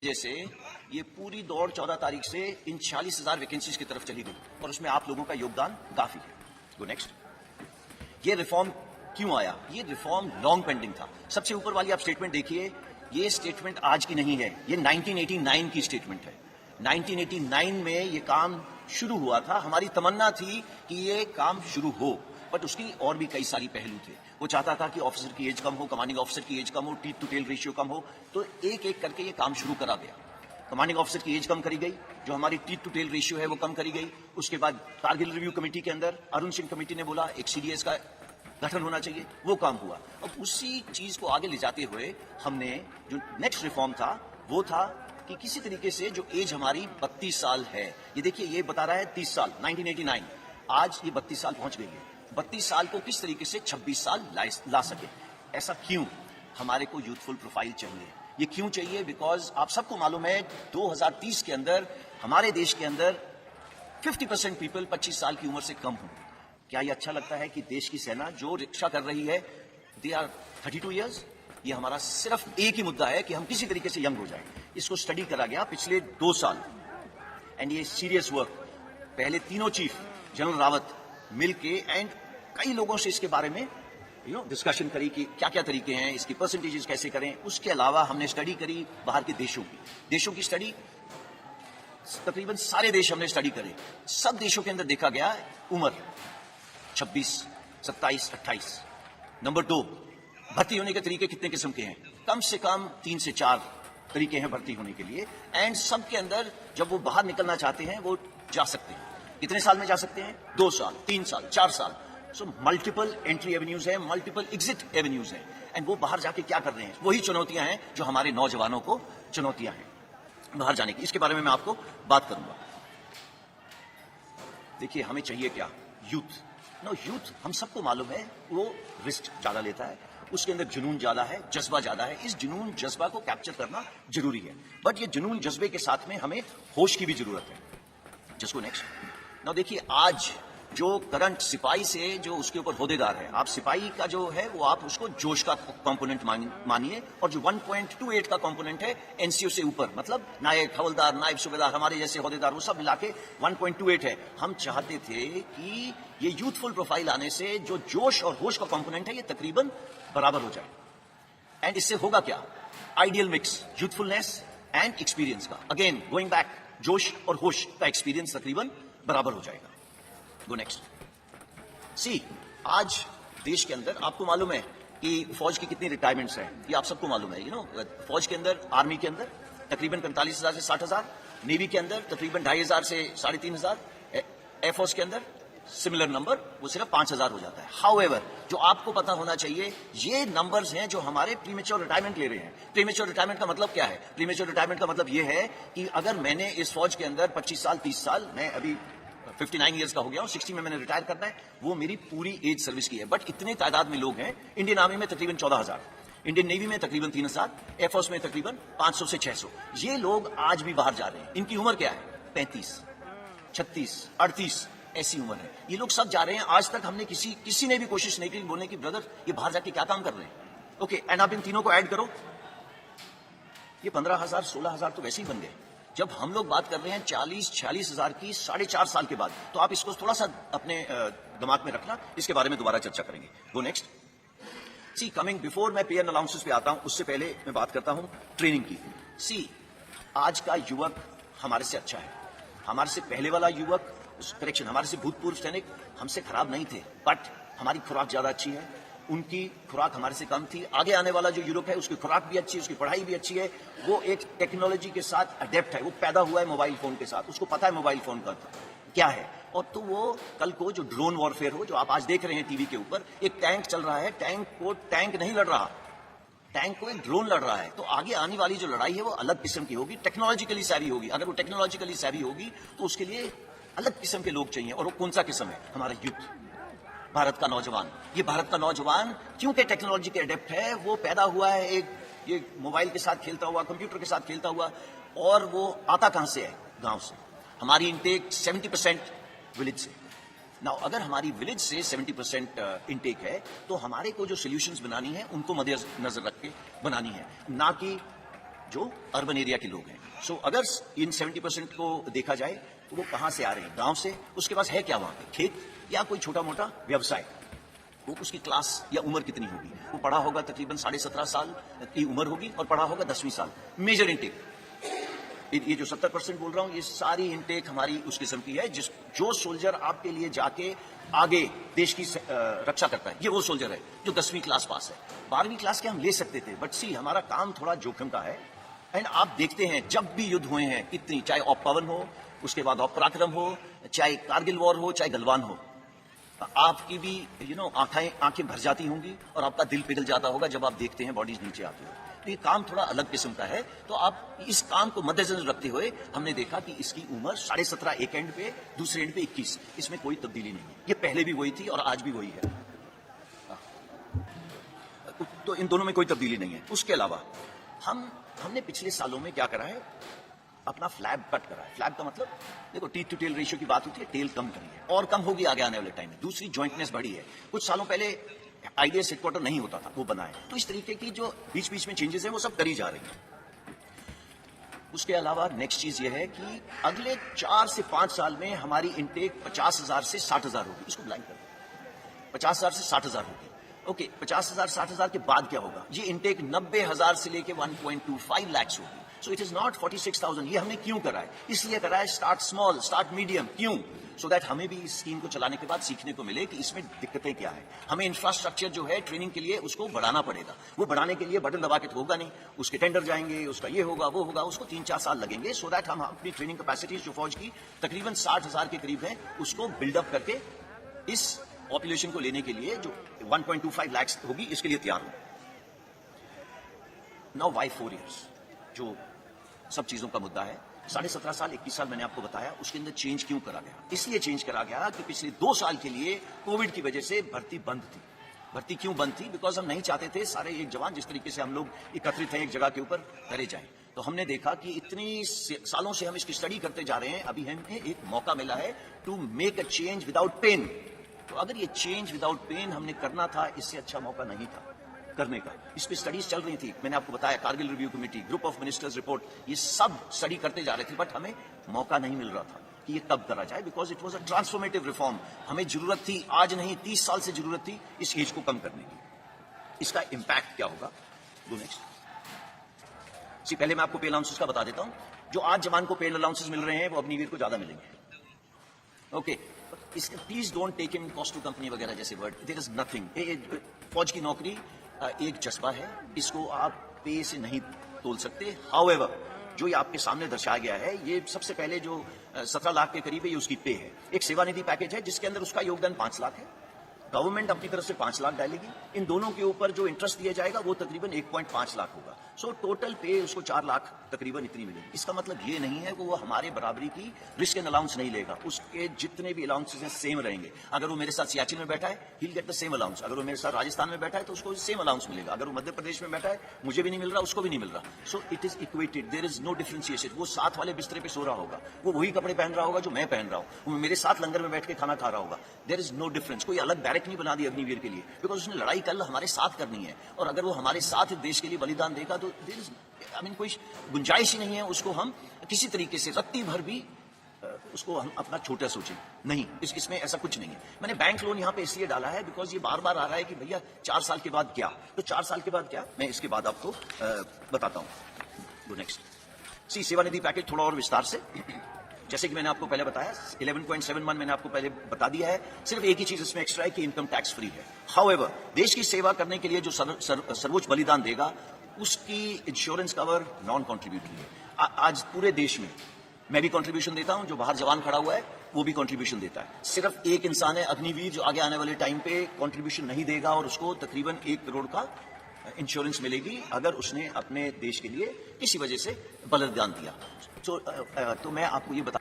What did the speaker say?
जैसे ये पूरी दौड़ 14 तारीख से इन 46,000 वैकेंसीज की तरफ चली गई और उसमें आप लोगों का योगदान काफी है। Go next. ये रिफॉर्म क्यों आया? ये रिफॉर्म लॉन्ग पेंडिंग था। सबसे ऊपर वाली आप स्टेटमेंट देखिए, ये स्टेटमेंट आज की नहीं है, ये 1989 की स्टेटमेंट है। 1989 में ये काम शुरू हुआ था। हमारी तमन्ना थी कि ये काम शुरू हो, बट उसकी और भी कई सारी पहलू थे। वो चाहता था कि ऑफिसर की एज कम हो, कमांडिंग ऑफिसर की एज कम हो, टीथ टू टेल रेशियो कम हो, तो एक एक करके ये काम शुरू करा गया। कमांडिंग ऑफिसर की एज कम करी गई, जो हमारी टीथ टू टेल रेशियो है वो कम करी गई। उसके बाद कारगिल रिव्यू कमेटी के अंदर अरुण सिंह कमेटी ने बोला एक सीडीएस का गठन होना चाहिए, वो काम हुआ। अब उसी चीज को आगे ले जाते हुए हमने जो नेक्स्ट रिफॉर्म था वो था कि किसी तरीके से जो एज हमारी 32 साल है, ये देखिए ये बता रहा है 30 साल 1989, आज ये 32 साल पहुंच गई है। 32 साल को किस तरीके से 26 साल ला सके। ऐसा क्यों? हमारे को यूथफुल प्रोफाइल चाहिए। ये क्यों चाहिए? बिकॉज आप सबको मालूम है 2030 के अंदर हमारे देश के अंदर 50% पीपल 25 साल की उम्र से कम हों। क्या ये अच्छा लगता है कि देश की सेना जो रक्षा कर रही है दे आर 32 ईयर्स? ये हमारा सिर्फ एक ही मुद्दा है कि हम किसी तरीके से यंग हो जाए। इसको स्टडी करा गया पिछले 2 साल एंड ये सीरियस वर्क। पहले तीनों चीफ जनरल रावत मिलके एंड कई लोगों से इसके बारे में डिस्कशन करी कि क्या क्या तरीके हैं, इसकी परसेंटेजेस कैसे करें। उसके अलावा हमने स्टडी करी बाहर के देशों की स्टडी, तकरीबन सारे देश हमने स्टडी करे। सब देशों के अंदर देखा गया उम्र 26, 27, 28। नंबर 2, भर्ती होने के तरीके कितने किस्म के हैं? कम से कम 3 से 4 तरीके हैं भर्ती होने के लिए। एंड सबके अंदर जब वो बाहर निकलना चाहते हैं वो जा सकते हैं। कितने साल में जा सकते हैं? 2 साल, 3 साल, 4 साल। सो मल्टीपल एंट्री एवेन्यूज है, मल्टीपल एग्जिट एवेन्यूज है। एंड वो बाहर जाके क्या कर रहे हैं? वही चुनौतियां हैं जो हमारे नौजवानों को चुनौतियां हैं बाहर जाने की। इसके बारे में मैं आपको बात करूंगा। देखिए हमें चाहिए क्या? यूथ। यूथ हम सबको मालूम है वो रिस्क ज्यादा लेता है, उसके अंदर जुनून ज्यादा है, जज्बा ज्यादा है। इस जुनून जज्बा को कैप्चर करना जरूरी है, बट ये जुनून जज्बे के साथ में हमें होश की भी जरूरत है। जिसको नेक्स्ट। देखिए आज जो करंट सिपाही से जो उसके ऊपर होदेदार है, आप सिपाही का जो है वो आप उसको जोश का कंपोनेंट मानिए, और जो 1.28 का कंपोनेंट है एनसीओ से ऊपर, मतलब नायक, हवलदार, नायब सूबेदार, हमारे जैसे होदेदार, वो सब मिला के 1.28 है। हम चाहते थे कि ये यूथफुल प्रोफाइल आने से जो जोश और होश का कंपोनेंट है ये तकरीबन बराबर हो जाए। एंड इससे होगा क्या? Ideal mix youthfulness and experience का। अगेन गोइंग बैक, जोश और होश का एक्सपीरियंस तकरीबन बराबर हो जाएगा। गो नेक्स्ट। सी, आज देश के अंदर आपको मालूम है कि फौज की कितनी रिटायरमेंट्स हैं, ये आप सबको मालूम है। फौज के अंदर, आर्मी के अंदर तकरीबन 45,000 से 60,000, नेवी के अंदर तकरीबन 2,500 से 3,500, एयरफोर्स के अंदर सिमिलर नंबर, वो सिर्फ 5,000 हो जाता है। हाउएवर, जो आपको पता होना चाहिए, ये नंबर्स हैं जो हमारे प्रीमेच्योर रिटायरमेंट ले रहे हैं। प्रीमेच्योर रिटायरमेंट का मतलब क्या है? प्रीमेच्योर रिटायरमेंट का मतलब ये है कि अगर मैंने इस फौज के अंदर 25 साल, 30 साल, मैं अभी 59 ईयर्स का हो गया हूं, 60 में मैंने रिटायर करना है, वो मेरी पूरी एज सर्विस की है। बट इतने तादाद में लोग हैं। इंडियन आर्मी में तकरीबन 14,000, इंडियन नेवी में तकरीबन 3,000, एयरफोर्स में तकरीबन 500 से 600। ये लोग आज भी बाहर जा रहे हैं। इनकी उम्र क्या है? 35, 36, 38 ऐसी उम्र है। ये लोग सब जा रहे हैं। आज तक हमने किसी ने भी कोशिश नहीं की बोलने की ब्रदर ये बाहर जाके क्या काम कर रहे हैं। ओके, एंड आप इन तीनों को ऐड करो, ये 15,000, 16,000 तो वैसे ही बन गए। जब हम लोग बात कर रहे हैं 40-46,000 की 4.5 साल के बाद, तो आप इसको थोड़ा सा अपने दिमाग में रखना, इसके बारे में दोबारा चर्चा करेंगे। Go next. C, coming before मैं पे एंड अलाउंसेस पे आता हूं, उससे पहले मैं बात करता हूं ट्रेनिंग की। सी, आज का युवक हमारे से अच्छा है। हमारे से पहले वाला युवक, करेक्शन, हमारे से भूतपूर्व सैनिक हमसे खराब नहीं थे, बट हमारी खुराक ज्यादा अच्छी है, उनकी खुराक हमारे से कम थी। आगे आने वाला जो यूरोप है उसकी खुराक भी अच्छी है, उसकी पढ़ाई भी अच्छी है, वो एक टेक्नोलॉजी के साथ अडेप्ट है, वो पैदा हुआ है मोबाइल फोन के साथ, उसको पता है मोबाइल फोन का क्या है। और तो वो कल को जो ड्रोन वॉरफेयर हो, जो आप आज देख रहे हैं टीवी के ऊपर, एक टैंक चल रहा है, टैंक को टैंक नहीं लड़ रहा, टैंक को एक ड्रोन लड़ रहा है। तो आगे आने वाली जो लड़ाई है वो अलग किस्म की होगी, टेक्नोलॉजिकली सैवी होगी। अगर वो टेक्नोलॉजिकली सैवी होगी तो उसके लिए अलग किस्म के लोग चाहिए, और वो कौन सा किस्म है? हमारा यूथ, भारत का नौजवान। ये भारत का नौजवान क्योंकि टेक्नोलॉजी के अडेप्ट है, वो पैदा हुआ है ये मोबाइल के साथ खेलता हुआ, कंप्यूटर के साथ खेलता हुआ, और वो आता कहां से है? गांव से। हमारी इनटेक 70% विलेज से। नाउ अगर हमारी विलेज से 70% इनटेक है, तो हमारे को जो सोल्यूशंस बनानी है उनको मद्देनजर रख के बनानी है, ना कि जो अर्बन एरिया के लोग हैं। सो अगर इन 70% को देखा जाए तो वो कहां से आ रहे हैं? गांव से। उसके पास है क्या वहां पे? खेत या कोई छोटा मोटा व्यवसाय। वो उसकी क्लास या उम्र कितनी होगी? वो पढ़ा होगा तकरीबन 17.5 साल की उम्र होगी और पढ़ा होगा 10वीं साल। मेजर इंटेक, ये जो 70% बोल रहा हूं, ये सारी इंटेक हमारी उस किस्म की है जो सोल्जर आपके लिए जाके आगे देश की रक्षा करता है, ये वो सोल्जर है जो 10वीं क्लास पास है। 12वीं क्लास के हम ले सकते थे, बट सी हमारा काम थोड़ा जोखिम का है। एंड आप देखते हैं जब भी युद्ध हुए हैं कितनी, चाहे ऑप पवन हो, उसके बाद ऑप पराक्रम हो, चाहे कारगिल वॉर हो, चाहे गलवान हो, आपकी भी आंखें भर जाती होंगी और आपका दिल पिघल जाता होगा जब आप देखते हैं बॉडीज नीचे आती है। तो ये काम थोड़ा अलग किस्म का है। तो आप इस काम को मद्देनजर रखते हुए हमने देखा कि इसकी उम्र 17.5 एक एंड पे, दूसरे एंड पे 21, इसमें कोई तब्दीली नहीं है। ये पहले भी वही थी और आज भी वही है, तो इन दोनों में कोई तब्दीली नहीं है। उसके अलावा हमने पिछले सालों में क्या करा है, अपना फ्लैग कट करा है। फ्लैग का मतलब देखो, टीथ टू टेल रेशियो की बात होती है, टेल कम करी है और कम होगी आगे आने वाले टाइम में। दूसरी जॉइंटनेस बढ़ी है। कुछ सालों पहले आईडीएस हेडक्वार्टर नहीं होता था, वो बना है। तो इस तरीके की जो बीच बीच में चेंजेस है वो सब करी जा रही है। उसके अलावा नेक्स्ट चीज ये है कि अगले 4 से 5 साल में हमारी इंटेक 50,000 से 60,000 होगी। इसको ब्लाइंड कर, 50,000 से 60,000 होगी। ओके, 50,000 60,000 के बाद क्या होगा? ये इंटेक 90,000 से लेके 1.25 लाख होगी। सो इट इज नॉट 46,000। ये हमने क्यों करा है? इसलिए करा है स्टार्ट स्मॉल, स्टार्ट मीडियम। क्यों? सो दैट हमें भी इस स्कीम को चलाने के बाद सीखने को मिले कि इसमें दिक्कतें क्या है। हमें इंफ्रास्ट्रक्चर जो है ट्रेनिंग के लिए उसको बढ़ाना पड़ेगा। वो बढ़ाने के लिए बटन दबा के तो होगा नहीं, उसके टेंडर जाएंगे, उसका ये होगा वो होगा, उसको 3-4 साल लगेंगे। सो दैट हम अपनी ट्रेनिंग कैपेसिटीज जो फौज की तकरीबन 60,000 के करीब है, उसको बिल्डअप करके इस पॉपुलेशन को लेने के लिए जो 1.25 लाख होगी, इसके लिए तैयार हो। नाउ वाई 4 इयर्स, जो सब चीजों का मुद्दा है। 17.5 साल 21 साल मैंने आपको बताया, उसके अंदर चेंज क्यों करा गया? इसलिए चेंज करा गया कि पिछले 2 साल के लिए कोविड की वजह से भर्ती बंद थी। भर्ती क्यों बंद थी? बिकॉज हम नहीं चाहते थे सारे एक जवान जिस तरीके से हम लोग एकत्रित हैं एक जगह के ऊपर करे जाएं। तो हमने देखा कि इतनी सालों से हम इसकी स्टडी करते जा रहे हैं, अभी हमें एक मौका मिला है to make a change without pain. तो अगर ये चेंज विदाउट पेन हमने करना था, इससे अच्छा मौका नहीं था करने का। इस पे स्टडीज चल रही थी, मैंने आपको बताया, Kargil review committee, group of ministers report, ये सब स्टडी करते जा रहे थे, बट हमें मौका नहीं मिल रहा था कि ये कब करा जाए। Because it was a transformative reform. हमें जरूरत थी, आज नहीं 30 साल से जरूरत थी इस एज को कम करने की। इसका इंपैक्ट क्या होगा? Go next. पहले मैं आपको पे अलाउंसेस का बता देता हूं। जो आज जवान को पे अलाउंसेस मिल रहे हैं वो अग्निवीर को ज्यादा मिलेंगे। ओके, इसके please don't take in cost to company वगैरह जैसे वर्ड, देयर इज नथिंग। फौज की नौकरी एक जज्बा है, इसको आप पे से नहीं तोल सकते। हाउएवर, जो ये आपके सामने दर्शाया गया है, ये सबसे पहले जो 17 लाख के करीब है, ये उसकी पे है। एक सेवानिधि पैकेज है जिसके अंदर उसका योगदान 5 लाख है। गवर्नमेंट अपनी तरफ से 5 लाख डालेगी। इन दोनों के ऊपर जो इंटरेस्ट दिया जाएगा वो तकरीबन 1.5 लाख होगा। सो टोटल पे उसको 4 लाख तकरीबन इतनी मिलेगी। इसका मतलब ये नहीं है कि वो हमारे बराबरी की रिस्क एंड अलाउंस नहीं लेगा। उसके जितने भी अलाउंसेस हैं सेम रहेंगे। अगर वो मेरे साथ सियाचिन में बैठा है, he will get the same allowance. अगर वो मेरे साथ राजस्थान में बैठा है तो उसको सेम अलाउंस मिलेगा। अगर वो मध्य प्रदेश में बैठा है, मुझे भी नहीं मिल रहा, उसको भी नहीं मिल रहा। So it is equated, there is no differentiation. वो साथ वाले बिस्तरे पे सो रहा होगा, वो वही कपड़े पहन रहा होगा जो मैं पहन रहा हूँ, वो मेरे साथ लंगर में बैठ के खाना खा रहा होगा। There is no difference. कोई अलग बैरक नहीं बना दी अग्निवीर के लिए, बिकॉज उसने लड़ाई कल हमारे साथ करनी है। और अगर वो हमारे साथ देश के लिए बलिदान देगा तो देयर इज कोई गुंजाइश ही नहीं है उसको हम किसी तरीके से रत्ती भर भी उसको हम अपना छोटा सोचें। नहीं, इसमें ऐसा कुछ नहीं है। मैंने बैंक लोन यहां पे इसलिए डाला है बिकॉज ये बार बार आ रहा है कि भैया 4 साल के बाद क्या। तो 4 साल के बाद क्या, मैं इसके बाद आपको बताता हूं। Go next. सेवानिधि पैकेज थोड़ा और विस्तार से, जैसे कि मैंने आपको पहले बताया 11.71 मैंने आपको पहले बता दिया है। सिर्फ एक ही चीज इसमें एक्स्ट्रा है कि इनकम टैक्स फ्री है। हाउएवर, देश की सेवा करने के लिए जो सर्वोच्च बलिदान देगा उसकी इंश्योरेंस कवर नॉन कॉन्ट्रीब्यूटरी है। आज पूरे देश में मैं भी कंट्रीब्यूशन देता हूं, जो बाहर जवान खड़ा हुआ है वो भी कंट्रीब्यूशन देता है। सिर्फ एक इंसान है अग्निवीर जो आगे आने वाले टाइम पे कंट्रीब्यूशन नहीं देगा और उसको तकरीबन 1 करोड़ का इंश्योरेंस मिलेगी अगर उसने अपने देश के लिए किसी वजह से बलिदान दिया। तो मैं आपको ये बता